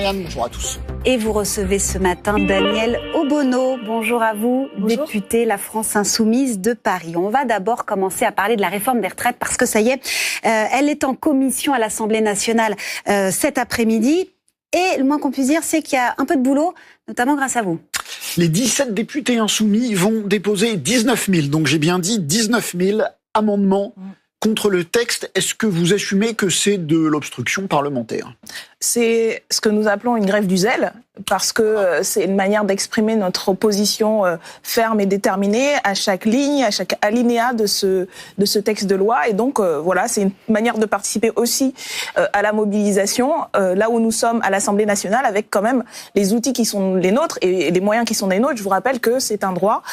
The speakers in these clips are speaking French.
Bonjour à tous. Et vous recevez ce matin Danielle Obono. Bonjour à vous, Bonjour. députée La France Insoumise de Paris. On va d'abord commencer à parler de la réforme des retraites parce que ça y est, elle est en commission à l'Assemblée nationale cet après-midi. Et le moins qu'on puisse dire, c'est qu'il y a un peu de boulot, notamment grâce à vous. Les 17 députés insoumis vont déposer 19 000, donc j'ai bien dit 19 000 amendements contre le texte. Est-ce que vous assumez que c'est de l'obstruction parlementaire ? C'est ce que nous appelons une grève du zèle, parce que c'est une manière d'exprimer notre opposition ferme et déterminée à chaque ligne, à chaque alinéa de ce texte de loi. Et donc, voilà, c'est une manière de participer aussi à la mobilisation, là où nous sommes à l'Assemblée nationale, avec quand même les outils qui sont les nôtres et les moyens qui sont les nôtres. Je vous rappelle que c'est un droit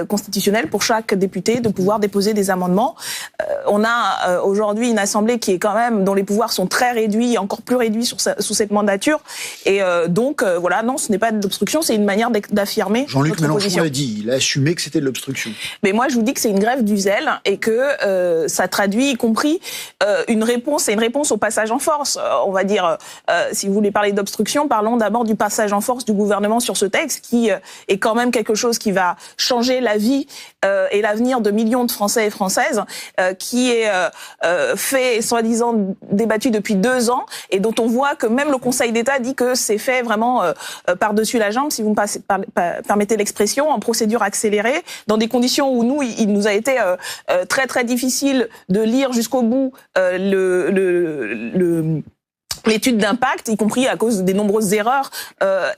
constitutionnel pour chaque député de pouvoir déposer des amendements. On a aujourd'hui une Assemblée qui est quand même, dont les pouvoirs sont très réduits, encore plus réduits sous cette mandature. Et donc, voilà, non, ce n'est pas de l'obstruction, c'est une manière d'affirmer Jean-Luc notre position. Mélenchon l'a dit, il a assumé que c'était de l'obstruction. Mais moi, je vous dis que c'est une grève du zèle et que ça traduit, y compris une réponse au passage en force. On va dire, si vous voulez parler d'obstruction, parlons d'abord du passage en force du gouvernement sur ce texte, qui est quand même quelque chose qui va changer la vie et l'avenir de millions de Français et Françaises, qui est fait, soi-disant, débattu depuis 2 ans, et dont on voit que même le Conseil d'État dit que c'est fait vraiment par-dessus la jambe, si vous me permettez l'expression, en procédure accélérée, dans des conditions où il nous a été très très difficile de lire jusqu'au bout l'étude d'impact, y compris à cause des nombreuses erreurs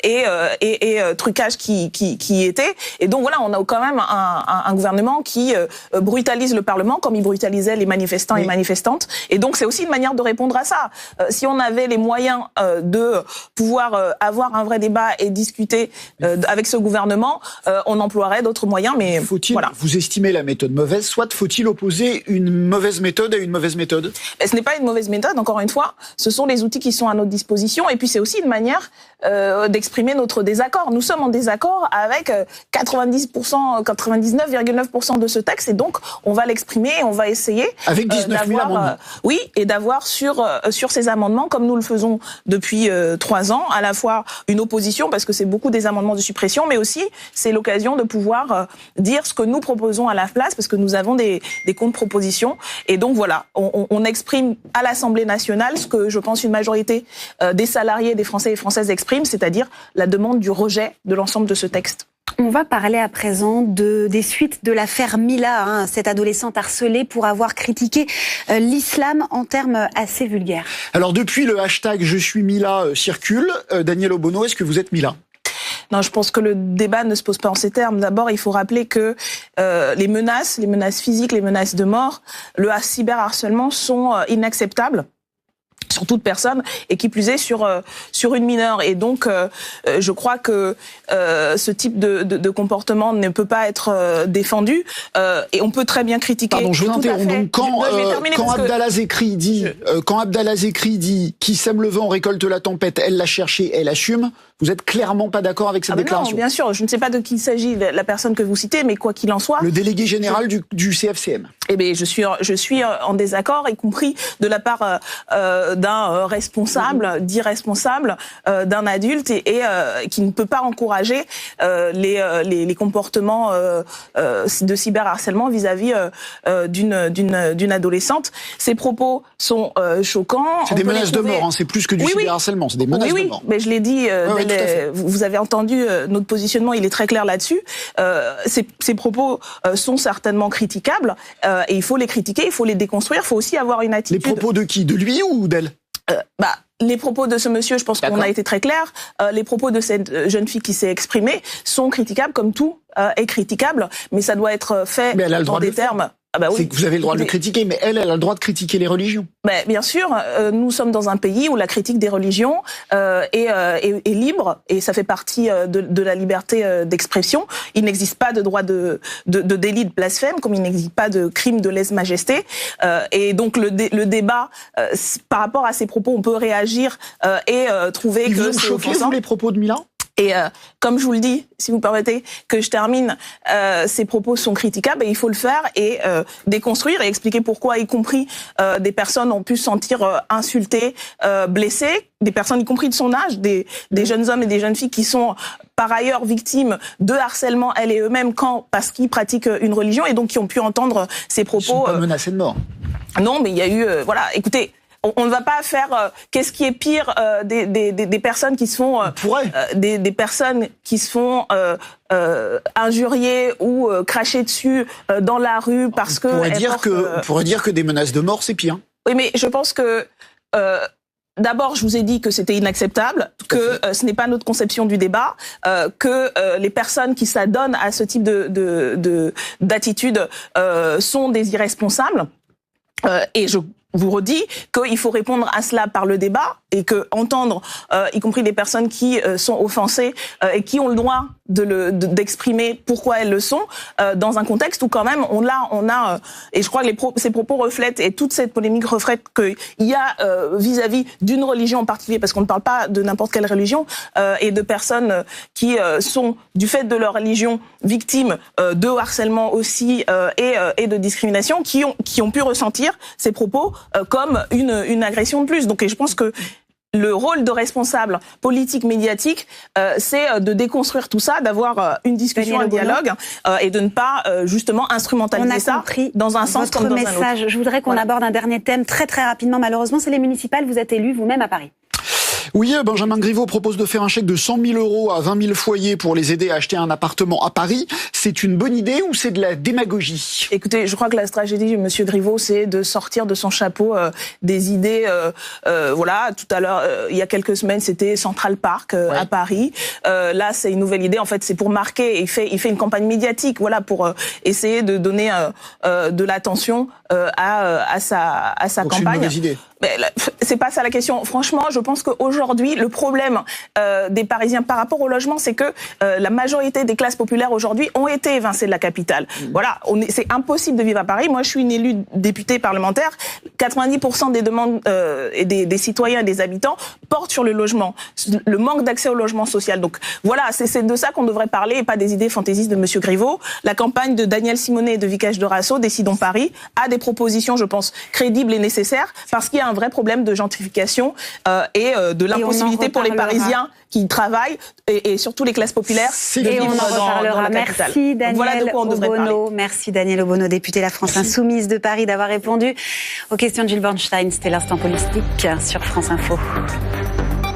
et trucages qui étaient. Et donc voilà, on a quand même un gouvernement qui brutalise le Parlement comme il brutalisait les manifestants et manifestantes. Et donc c'est aussi une manière de répondre à ça. Si on avait les moyens de pouvoir avoir un vrai débat et discuter avec ce gouvernement, on emploierait d'autres moyens. Mais faut-il, voilà. Vous estimez la méthode mauvaise, soit faut-il opposer une mauvaise méthode à une mauvaise méthode ? Ce n'est pas une mauvaise méthode, encore une fois. Ce sont les outils qui sont à notre disposition, et puis c'est aussi une manière d'exprimer notre désaccord. Nous sommes en désaccord avec 99,9% de ce texte, et donc on va l'exprimer, on va essayer avec 19 000 amendements. Oui, et d'avoir sur ces amendements, comme nous le faisons depuis 3 ans, à la fois une opposition, parce que c'est beaucoup des amendements de suppression, mais aussi c'est l'occasion de pouvoir dire ce que nous proposons à la place, parce que nous avons des contre-propositions. Et donc voilà, on exprime à l'Assemblée nationale ce que je pense une majorité des salariés, des Français et Françaises expriment, c'est-à-dire la demande du rejet de l'ensemble de ce texte. On va parler à présent des suites de l'affaire Mila, cette adolescente harcelée pour avoir critiqué l'islam en termes assez vulgaires. Alors depuis le hashtag « Je suis Mila » circule, Danielle Obono, est-ce que vous êtes Mila ? Non, je pense que le débat ne se pose pas en ces termes. D'abord, il faut rappeler que les menaces physiques, les menaces de mort, le cyberharcèlement sont inacceptables sur toute personne, et qui plus est sur une mineure. Et donc, je crois que ce type de comportement ne peut pas être défendu, et on peut très bien critiquer. Pardon, je vous interromps. Donc, quand Abdallah Zekri dit « Qui sème le vent récolte la tempête », elle l'a cherché, elle assume. Vous êtes clairement pas d'accord avec cette déclaration ? Non, bien sûr. Je ne sais pas de qui il s'agit, la personne que vous citez, mais quoi qu'il en soit. Le délégué général du CFCM. Eh bien, je suis en désaccord, y compris de la part d'un responsable, d'irresponsable, d'un adulte, et qui ne peut pas encourager les comportements de cyberharcèlement vis-à-vis d'une adolescente. Ces propos sont choquants. C'est des menaces de mort, c'est plus que du cyberharcèlement, c'est des menaces de mort. Mais je l'ai dit, vous avez entendu notre positionnement, il est très clair là-dessus. Ces propos sont certainement critiquables, et il faut les critiquer, il faut les déconstruire, il faut aussi avoir une attitude... Les propos de qui ? De lui ou d'elle ? Les propos de ce monsieur, je pense qu'on a été très clair. Les propos de cette jeune fille qui s'est exprimée sont critiquables, comme tout est critiquable, mais ça doit être fait dans des termes... C'est que vous avez le droit de le critiquer, mais elle a le droit de critiquer les religions. Bien sûr, nous sommes dans un pays où la critique des religions est libre, et ça fait partie de la liberté d'expression. Il n'existe pas de droit de délit de blasphème, comme il n'existe pas de crime de lèse-majesté. Et donc le débat, par rapport à ces propos, on peut réagir et trouver que c'est offensant. Vous, les propos de Mila ? Et comme je vous le dis, si vous permettez que je termine, ces propos sont critiquables et il faut le faire et déconstruire et expliquer pourquoi, y compris des personnes ont pu se sentir insultées, blessées, des personnes y compris de son âge, des jeunes hommes et des jeunes filles qui sont par ailleurs victimes de harcèlement, elles et eux-mêmes, parce qu'ils pratiquent une religion et donc qui ont pu entendre ces propos. Ils sont pas menacés de mort. Non, mais il y a eu, voilà, écoutez. On ne va pas faire qu'est-ce qui est pire des personnes qui se font des personnes qui se font injurier ou cracher dessus dans la rue parce que on pourrait dire que des menaces de mort c'est pire. Oui, mais je pense que d'abord, je vous ai dit que c'était inacceptable, que ce n'est pas notre conception du débat, que les personnes qui s'adonnent à ce type d'attitude sont des irresponsables. Et je vous redis qu'il faut répondre à cela par le débat et que entendre, y compris des personnes qui sont offensées et qui ont le droit d'exprimer pourquoi elles le sont, dans un contexte où quand même on a et je crois que ces propos reflètent et toute cette polémique reflète qu'il y a vis-à-vis d'une religion en particulier, parce qu'on ne parle pas de n'importe quelle religion, et de personnes qui sont du fait de leur religion victimes de harcèlement aussi et de discrimination, qui ont pu ressentir ces propos comme une agression de plus. Donc et je pense que le rôle de responsable politique médiatique, c'est de déconstruire tout ça, d'avoir une discussion, un dialogue, et de ne pas justement instrumentaliser ça dans un sens comme dans un autre. Je voudrais qu'on aborde un dernier thème très très rapidement. Malheureusement, c'est les municipales. Vous êtes élu vous-même à Paris. Oui, Benjamin Griveaux propose de faire un chèque de 100 000 € à 20 000 foyers pour les aider à acheter un appartement à Paris. C'est une bonne idée ou c'est de la démagogie? Écoutez, je crois que la stratégie de M. Griveaux, c'est de sortir de son chapeau des idées. Voilà, tout à l'heure, il y a quelques semaines, c'était Central Park à Paris. Là, c'est une nouvelle idée. En fait, c'est pour marquer. Il fait une campagne médiatique, voilà, pour essayer de donner de l'attention à sa campagne. C'est une mauvaise idée. Mais c'est pas ça la question. Franchement, je pense qu'aujourd'hui, le problème des Parisiens par rapport au logement, c'est que la majorité des classes populaires aujourd'hui ont été évincées de la capitale. Voilà, c'est impossible de vivre à Paris. Moi, je suis une élue députée parlementaire. 90% des demandes et des citoyens et des habitants portent sur le logement, le manque d'accès au logement social. Donc voilà, c'est de ça qu'on devrait parler et pas des idées fantaisistes de M. Griveaux. La campagne de Daniel Simonet et de Vicage Dorasso, Décidons Paris, a des propositions, je pense, crédibles et nécessaires, parce qu'il y a un vrai problème de gentrification et de l'impossibilité pour les Parisiens qui travaillent et surtout les classes populaires. Et on en reparlera. Merci Daniel voilà de quoi on devrait parler. Merci Daniel Obono, député La France Insoumise de Paris, d'avoir répondu aux questions de Gilles Bornstein. C'était l'instant politique sur France Info.